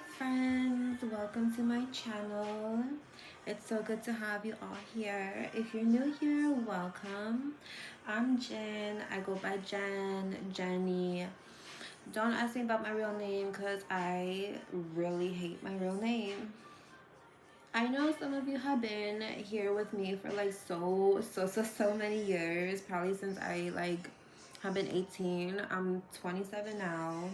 friends, welcome to my channel. It's so good to have you all here. If you're new here, welcome. I'm Jen. I go by Jen, Jenny. Don't ask me about my real name because I really hate my real name. I know some of you have been here with me for like so many years, probably since I have been 18. I'm 27 now.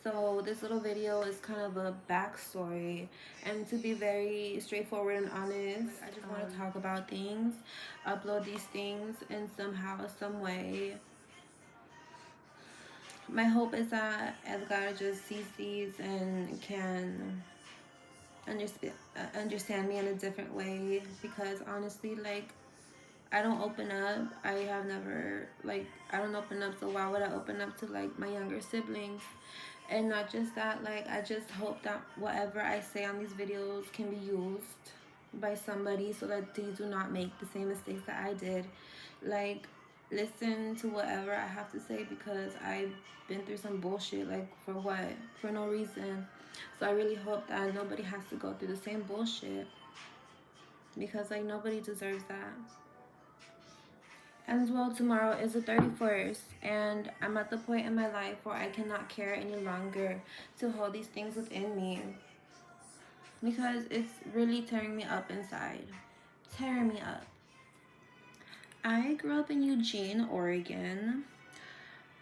So this little video is kind of a backstory, and to be very straightforward and honest, I just want to talk about things, upload these things in somehow, some way. My hope is that Edgar just sees these and can understand me in a different way, because honestly, I don't open up. I have never, I don't open up, so why would I open up to my younger siblings? And not just that, I just hope that whatever I say on these videos can be used by somebody so that they do not make the same mistakes that I did. Listen to whatever I have to say, because I've been through some bullshit, for what? For no reason. So I really hope that nobody has to go through the same bullshit, because nobody deserves that. As well, tomorrow is the 31st, and I'm at the point in my life where I cannot care any longer to hold these things within me, because it's really tearing me up inside. Tearing me up. I grew up in Eugene, Oregon.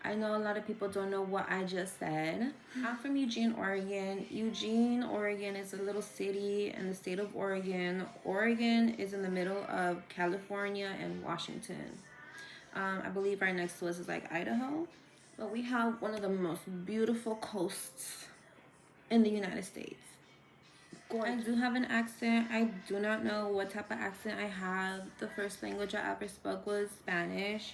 I know a lot of people don't know what I just said. I'm from Eugene, Oregon. Eugene, Oregon is a little city in the state of Oregon. Oregon is in the middle of California and Washington. I believe right next to us is Idaho. But we have one of the most beautiful coasts in the United States. Gorgeous. I do have an accent. I do not know what type of accent I have. The first language I ever spoke was Spanish.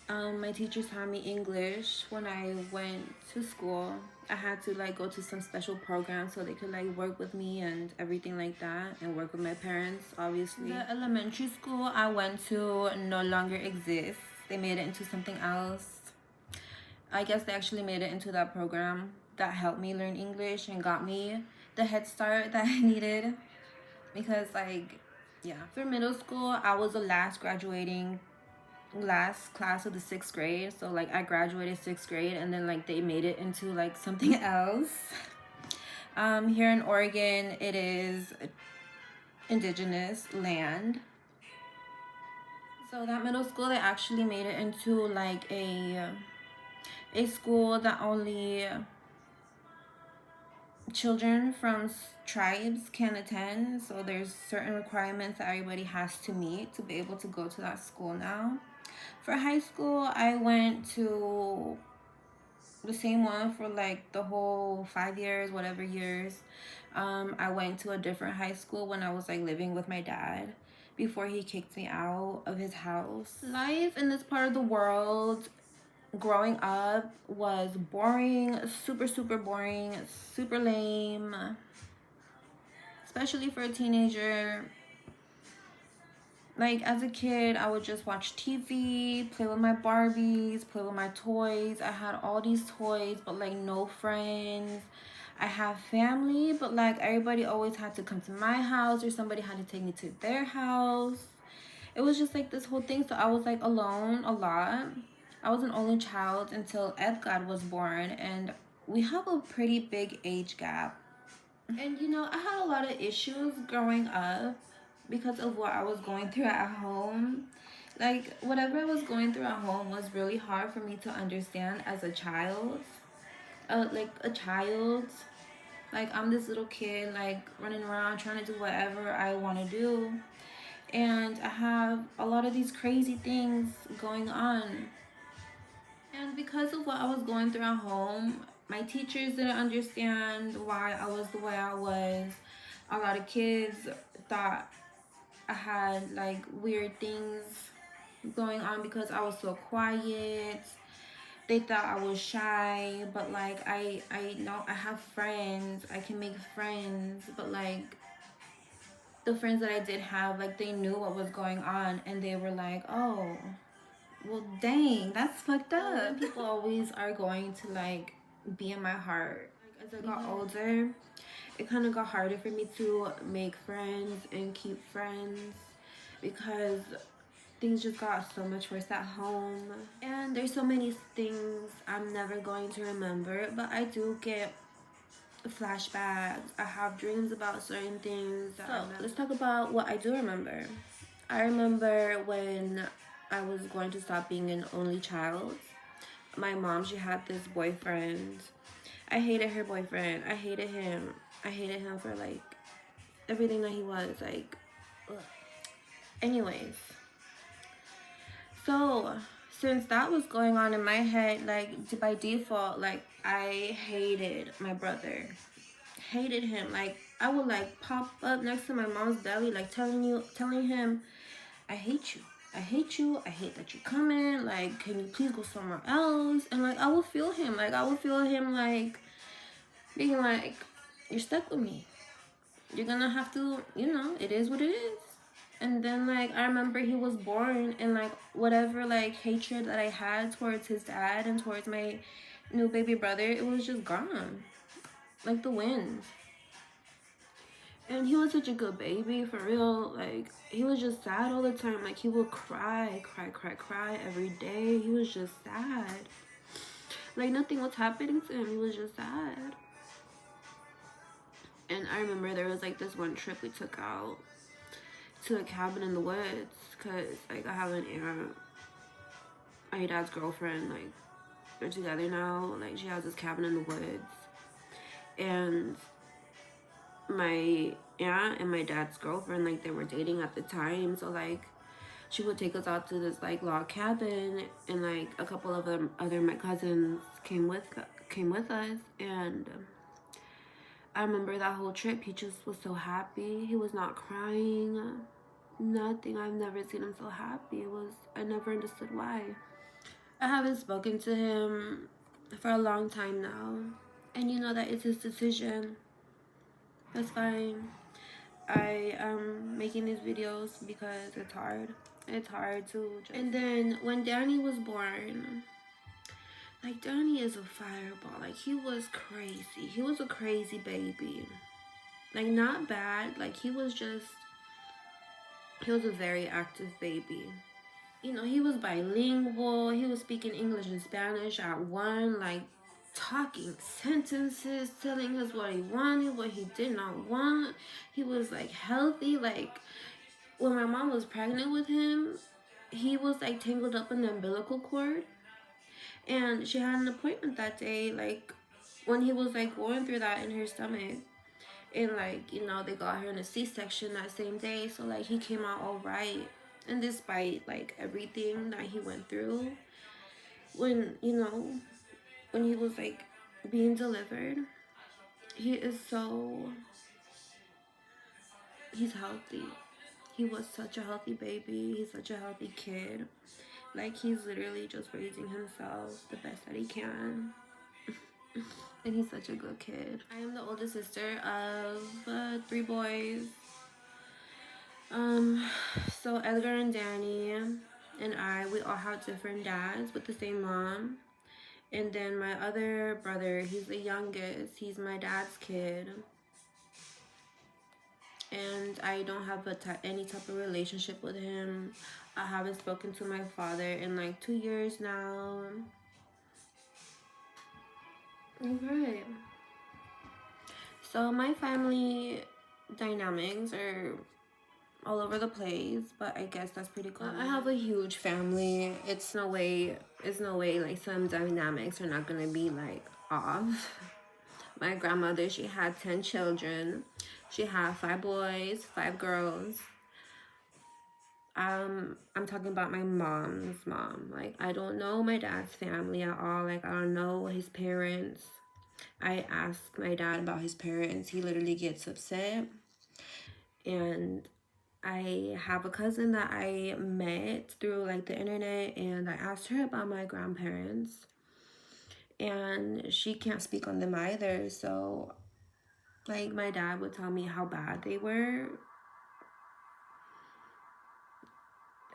My teachers taught me English when I went to school. I had to go to some special programs so they could work with me and everything like that, and work with my parents, obviously. The elementary school I went to no longer exists. They made it into something else. I guess they actually made it into that program that helped me learn English and got me the head start that I needed, because yeah. For middle school, I was the last class of the 6th grade, so I graduated 6th grade, and then they made it into something else. Here in Oregon, it is indigenous land, so that middle school, they actually made it into a school that only children from tribes can attend. So there's certain requirements that everybody has to meet to be able to go to that school now. For high school, I went to the same one for the whole 5 years, whatever years. I went to a different high school when I was living with my dad before he kicked me out of his house. Life in this part of the world growing up was boring, super boring, super lame, especially for a teenager. As a kid, I would just watch TV, play with my Barbies, play with my toys. I had all these toys, but no friends. I have family, but everybody always had to come to my house, or somebody had to take me to their house. It was just this whole thing. So I was alone a lot. I was an only child until Edgar was born, and we have a pretty big age gap. And I had a lot of issues growing up because of what I was going through at home. Whatever I was going through at home was really hard for me to understand as a child. A child. I'm this little kid, running around trying to do whatever I want to do. And I have a lot of these crazy things going on. And because of what I was going through at home, my teachers didn't understand why I was the way I was. A lot of kids thought I had weird things going on because I was so quiet. They thought I was shy, but I know I have friends. I can make friends, but the friends that I did have, they knew what was going on, and they were oh, well, dang, that's fucked up. People always are going to be in my heart. As I got older, it kind of got harder for me to make friends and keep friends because things just got so much worse at home. And there's so many things I'm never going to remember, but I do get flashbacks. I have dreams about certain things. So let's talk about what I do remember. I remember when I was going to stop being an only child. My mom, she had this boyfriend. I hated her boyfriend. I hated him. I hated him for like everything that he was like. Ugh. Anyways, so since that was going on in my head, like by default, like I hated my brother, hated him. Like I would like pop up next to my mom's belly, like telling him, I hate you. I hate you. I hate that you're coming. Like, can you please go somewhere else? And like I would feel him. Like I would feel him like being like, you're stuck with me. You're gonna have to, you know, it is what it is. And then like I remember he was born, and like whatever like hatred that I had towards his dad and towards my new baby brother, it was just gone. Like the wind. And he was such a good baby, for real. Like he was just sad all the time. Like he would cry every day. He was just sad. Like nothing was happening to him. He was just sad. And I remember there was like this one trip we took out to a cabin in the woods, because like I have an aunt, my dad's girlfriend, like they're together now. Like she has this cabin in the woods, and my aunt and my dad's girlfriend, like they were dating at the time, so like she would take us out to this like log cabin, and like a couple of them other my cousins came with us. And I remember that whole trip he just was so happy. He was not crying, nothing. I've never seen him so happy. I never understood why. I haven't spoken to him for a long time now, and you know that it's his decision. That's fine. I am making these videos because it's hard. It's hard to just... And then when Danny was born, like Danny is a fireball. Like he was crazy. He was a crazy baby. Like not bad. Like he was a very active baby. You know, he was bilingual. He was speaking English and Spanish at one, like talking sentences, telling us what he wanted, what he did not want. He was like healthy. Like when my mom was pregnant with him, he was like tangled up in the umbilical cord, and she had an appointment that day, like when he was like going through that in her stomach. And like, you know, they got her in a C-section that same day, so like he came out all right. And despite like everything that he went through, when, you know, when he was like being delivered, he's healthy. He was such a healthy baby. He's such a healthy kid. Like he's literally just raising himself the best that he can. And he's such a good kid. I am the oldest sister of 3 boys. So Edgar and Danny and we all have different dads with the same mom. And then my other brother, he's the youngest. He's my dad's kid. And I don't have any type of relationship with him. I haven't spoken to my father in like 2 years now. Okay. So my family dynamics are all over the place, but I guess that's pretty cool. I have a huge family. It's no way like some dynamics are not gonna be like off. My grandmother, she had 10 children. She had 5 boys, 5 girls. I'm talking about my mom's mom. Like I don't know my dad's family at all. Like I don't know his parents. I asked my dad about his parents. He literally gets upset. And I have a cousin that I met through like the internet, and I asked her about my grandparents, and she can't speak on them either. So like my dad would tell me how bad they were,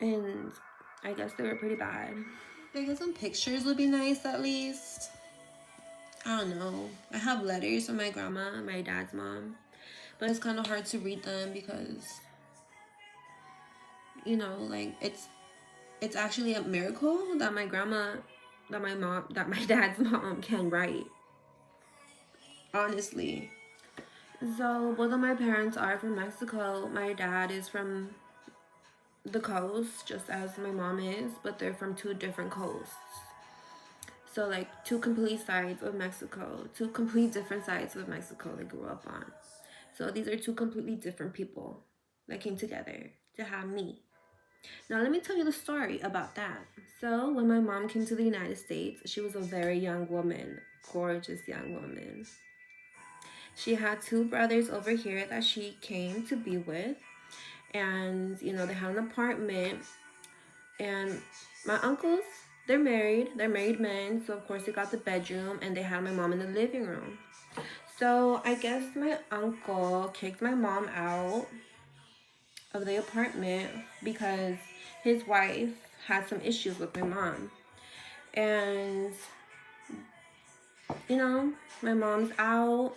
and I guess they were pretty bad. I guess some pictures would be nice at least. I don't know. I have letters from my grandma, my dad's mom, but it's kind of hard to read them because, you know, like it's actually a miracle that my grandma, that my mom, that my dad's mom can write. Honestly. So both of my parents are from Mexico. My dad is from the coast, just as my mom is, but they're from two different coasts. So like two complete sides of Mexico, two complete different sides of Mexico they grew up on. So these are two completely different people that came together to have me. Now let me tell you the story about that. So when my mom came to the United States, she was a very young woman, gorgeous young woman. She had two brothers over here that she came to be with, and you know they had an apartment. And my uncles, they're married men, so of course they got the bedroom, and they had my mom in the living room. So I guess my uncle kicked my mom out of the apartment because his wife had some issues with my mom. And you know, my mom's out.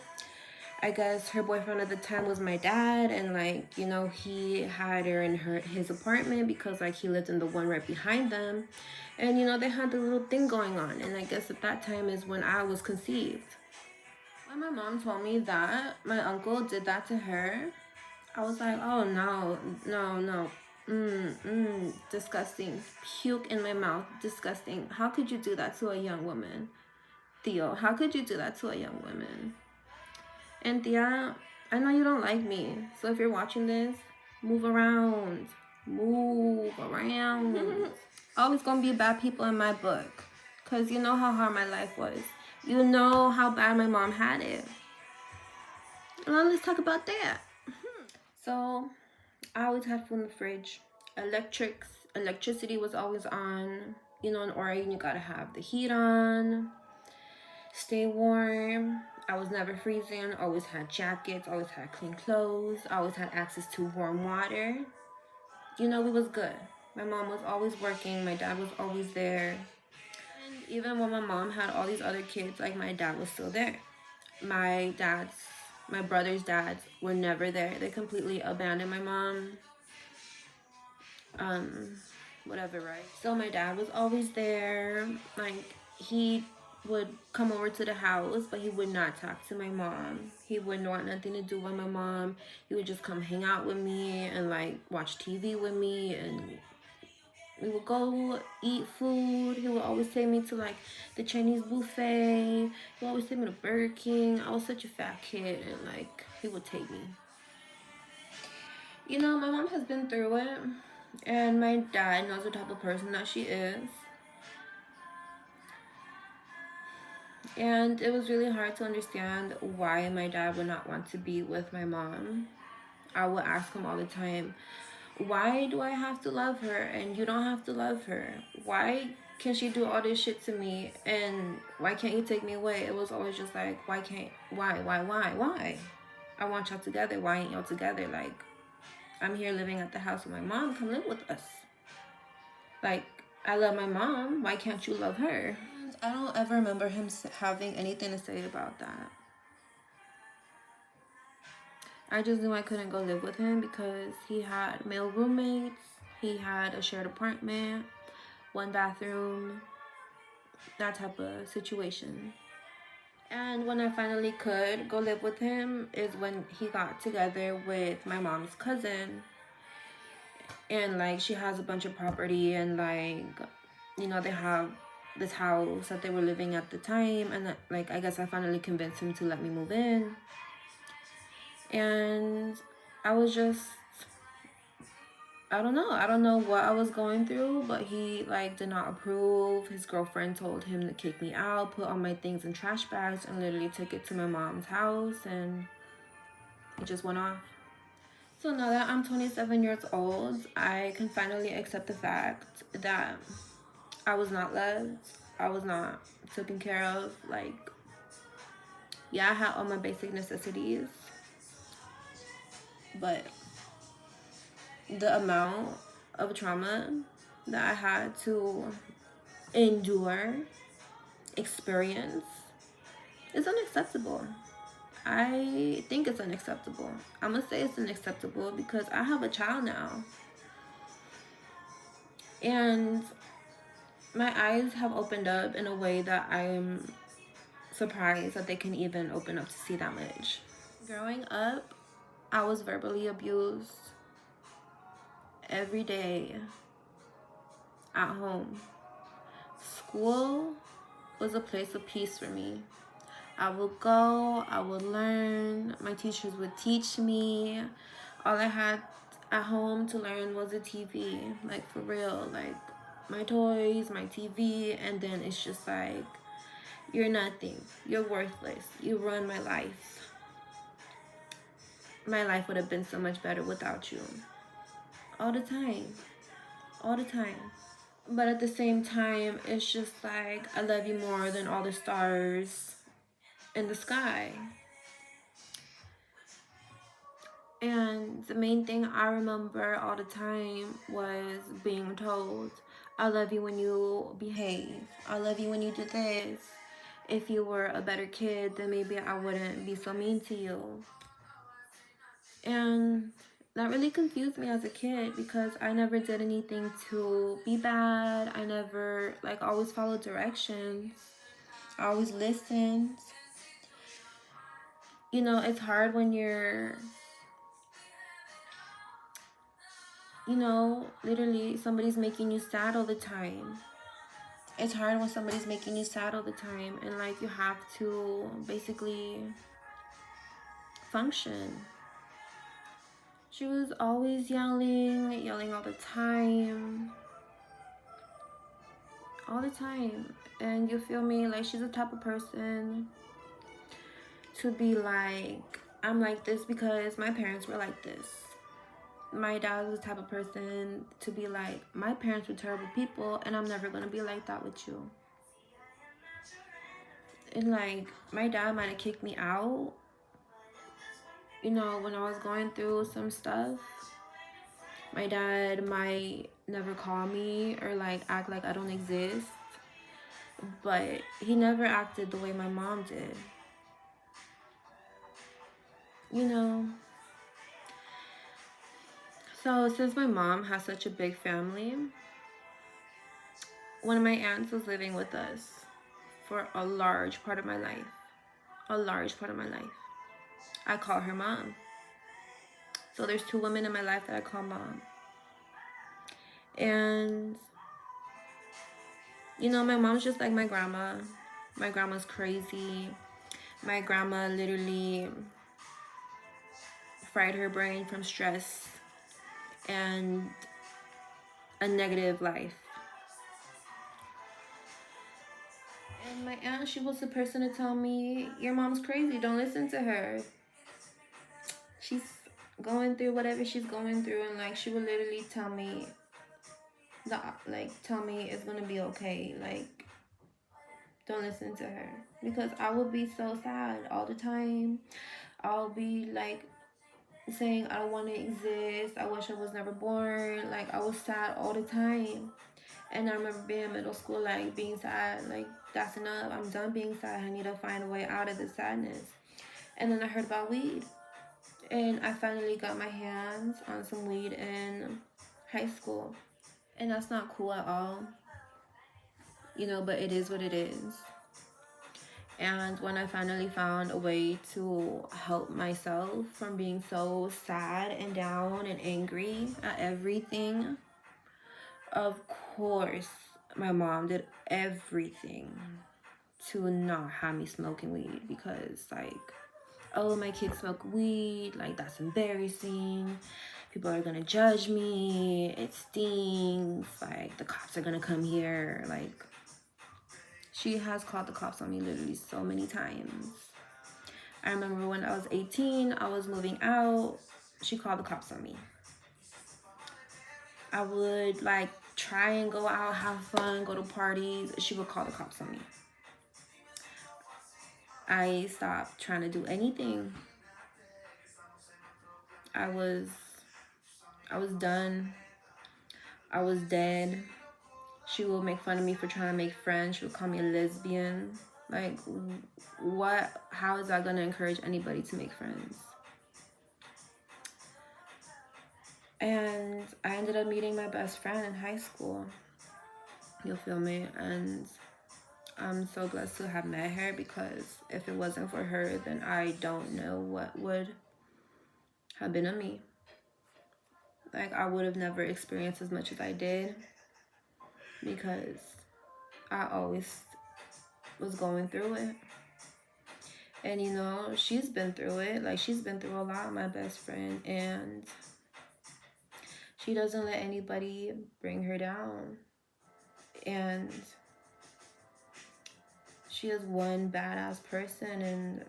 I guess her boyfriend at the time was my dad, and like, you know, he had her in his apartment because like he lived in the one right behind them. And you know, they had the little thing going on, and I guess at that time is when I was conceived. When my mom told me that my uncle did that to her, I was like, oh no, no, no. Disgusting. Puke in my mouth. Disgusting. How could you do that to a young woman? Theo, how could you do that to a young woman? And Thea, I know you don't like me. So if you're watching this, move around. Move around. Always gonna be bad people in my book. Cause you know how hard my life was. You know how bad my mom had it. And now let's talk about that. So I always had food in the fridge. Electricity was always on. You know, in Oregon you gotta have the heat on. Stay warm. I was never freezing. Always had jackets. Always had clean clothes. Always had access to warm water. You know, we was good. My mom was always working. My dad was always there. And even when my mom had all these other kids, like my dad was still there. My brother's dads were never there. They completely abandoned my mom. Whatever, right? So my dad was always there. Like, he would come over to the house, but he would not talk to my mom. He wouldn't want nothing to do with my mom. He would just come hang out with me and like watch TV with me, and we would go eat food. He would always take me to like the Chinese buffet. He would always take me to Burger King. I was such a fat kid, and like he would take me. You know, my mom has been through it, and my dad knows the type of person that she is. And it was really hard to understand why my dad would not want to be with my mom. I would ask him all the time, why do I have to love her and you don't have to love her? Why can she do all this shit to me and why can't you take me away? It was always just like, why? I want y'all together. Why ain't y'all together? Like, I'm here living at the house with my mom. Come live with us. Like, I love my mom. Why can't you love her? I don't ever remember him having anything to say about that. I just knew I couldn't go live with him because he had male roommates. He had a shared apartment, one bathroom, that type of situation. And when I finally could go live with him is when he got together with my mom's cousin. And like, she has a bunch of property, and like, you know, they have this house that they were living at the time, and like, I guess I finally convinced him to let me move in. And I was just, I don't know what I was going through, but he like did not approve. His girlfriend told him to kick me out, put all my things in trash bags, and literally took it to my mom's house, and it just went off. So now that I'm 27 years old, I can finally accept the fact that I was not loved. I was not taken care of. Like, yeah, I had all my basic necessities, but the amount of trauma that I had to endure, experience, It's unacceptable. I think it's unacceptable. I'm gonna say it's unacceptable because I have a child now. And my eyes have opened up in a way that I'm surprised that they can even open up to see that much. Growing up, I was verbally abused every day at home. School was a place of peace for me. I would go, I would learn, my teachers would teach me. All I had at home to learn was a TV, like for real, like my toys, my TV, and then it's just like, you're nothing, you're worthless, you ruined my life. My life would have been so much better without you. All the time, all the time. But at the same time, it's just like, I love you more than all the stars in the sky. And the main thing I remember all the time was being told, I love you when you behave. I love you when you do this. If you were a better kid, then maybe I wouldn't be so mean to you. And that really confused me as a kid because I never did anything to be bad. I never, like, always followed directions. I always listened. You know, it's hard when you're, you know, literally somebody's making you sad all the time. It's hard when somebody's making you sad all the time and like you have to basically function. She was always yelling all the time. All the time. And you feel me? Like she's the type of person to be like, I'm like this because my parents were like this. My dad was the type of person to be like, my parents were terrible people and I'm never gonna be like that with you. And like, my dad might have kicked me out, you know, when I was going through some stuff. My dad might never call me or like act like I don't exist, but he never acted the way my mom did. You know? So since my mom has such a big family, one of my aunts was living with us for a large part of my life. A large part of my life. I call her mom. So there's 2 women in my life that I call mom. And, you know, my mom's just like my grandma. My grandma's crazy. My grandma literally fried her brain from stress and a negative life. And my aunt, she was the person to tell me, your mom's crazy, don't listen to her. She's going through whatever she's going through, and like she would literally tell me tell me it's gonna be okay, like don't listen to her. Because I would be so sad all the time. I'll be like saying I don't want to exist, I wish I was never born, like I was sad all the time. And I remember being in middle school, like being sad, like that's enough, I'm done being sad, I need to find a way out of the sadness. And then I heard about weed, and I finally got my hands on some weed in high school. And that's not cool at all, you know, but it is what it is. And when I finally found a way to help myself from being so sad and down and angry at everything, of course, my mom did everything to not have me smoking weed because, like, oh, my kids smoke weed, like, that's embarrassing. People are gonna judge me. It stings. Like, the cops are gonna come here. Like, she has called the cops on me literally so many times. I remember when I was 18, I was moving out. She called the cops on me. I would like try and go out, have fun, go to parties. She would call the cops on me. I stopped trying to do anything. I was done. I was dead. She would make fun of me for trying to make friends. She would call me a lesbian. Like, how is that going to encourage anybody to make friends? And I ended up meeting my best friend in high school. You feel me? And I'm so blessed to have met her, because if it wasn't for her, then I don't know what would have been of me. Like, I would have never experienced as much as I did, because I always was going through it. And you know, she's been through it. Like, she's been through a lot, my best friend, and she doesn't let anybody bring her down. And she is one badass person, and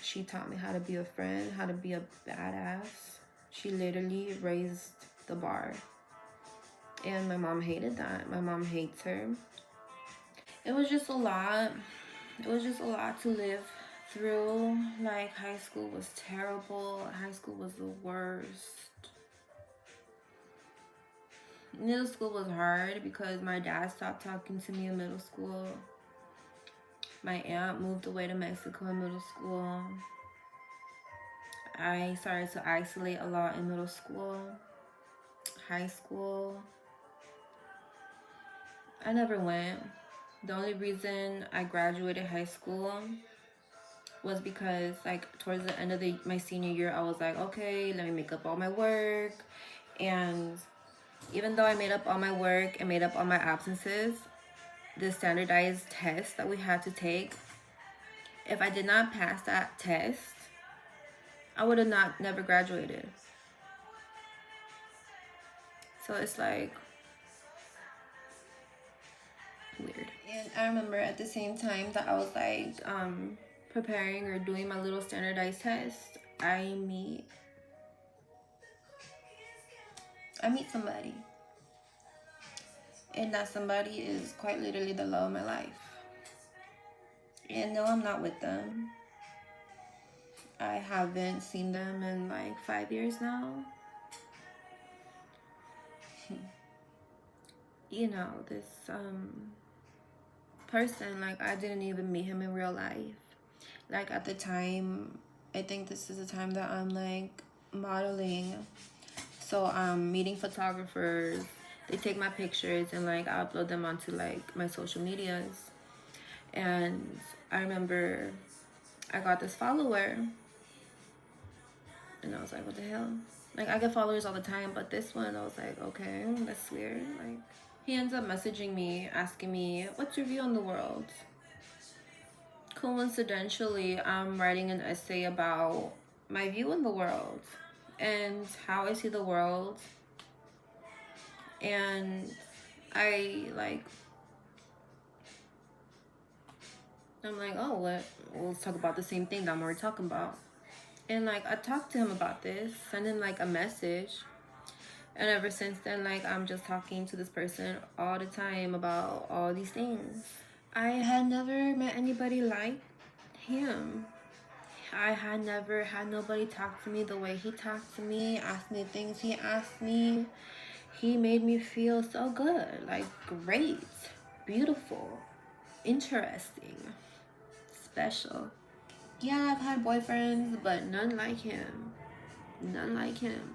she taught me how to be a friend, how to be a badass. She literally raised the bar. And my mom hated that. My mom hates her. It was just a lot. It was just a lot to live through. Like, high school was terrible. High school was the worst. Middle school was hard because my dad stopped talking to me in middle school. My aunt moved away to Mexico in middle school. I started to isolate a lot in middle school. High school, I never went. The only reason I graduated high school was because, like, towards the end of my senior year, I was like, okay, let me make up all my work. And even though I made up all my work and made up all my absences, the standardized test that we had to take, if I did not pass that test, I would have never graduated. So it's like weird. And I remember at the same time that I was like preparing or doing my little standardized test, I meet somebody. And that somebody is quite literally the love of my life. And no, I'm not with them. I haven't seen them in like 5 years now. You know, this person, like, I didn't even meet him in real life. Like, at the time, I think this is the time that I'm like modeling. So I'm meeting photographers. They take my pictures and like I upload them onto like my social medias. And I remember I got this follower, and I was like, what the hell? Like, I get followers all the time, but this one, I was like, okay, that's weird. Like, he ends up messaging me, asking me, what's your view on the world? Coincidentally, I'm writing an essay about my view on the world and how I see the world. And I'm like, oh, what? Well, let's talk about the same thing that I'm already talking about. And like, I talked to him about this, sent him like a message. And ever since then, like, I'm just talking to this person all the time about all these things. I had never met anybody like him. I had never had nobody talk to me the way he talked to me, ask me things he asked me. He made me feel so good, like great, beautiful, interesting, special. Yeah, I've had boyfriends, but none like him. None like him.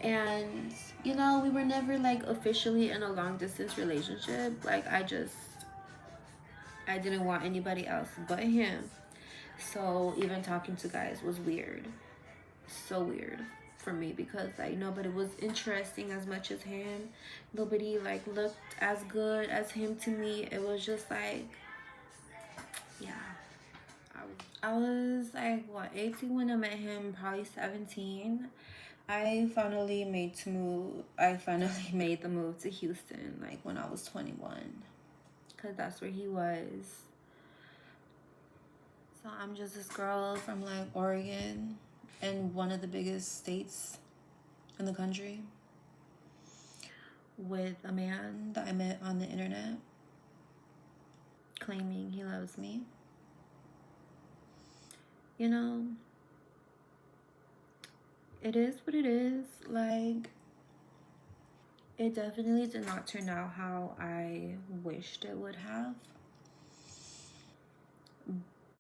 And, you know, we were never like officially in a long distance relationship. Like, I didn't want anybody else but him. So even talking to guys was weird. So weird for me, because like nobody was interesting as much as him. Nobody like looked as good as him to me. It was just like, yeah. I was like, what, 18 when I met him, probably 17. I finally made the move to Houston, like when I was 21, because that's where he was. So I'm just this girl from like Oregon, in one of the biggest states in the country, with a man that I met on the internet, claiming he loves me. You know, it is what it is. Like, it definitely did not turn out how I wished it would have.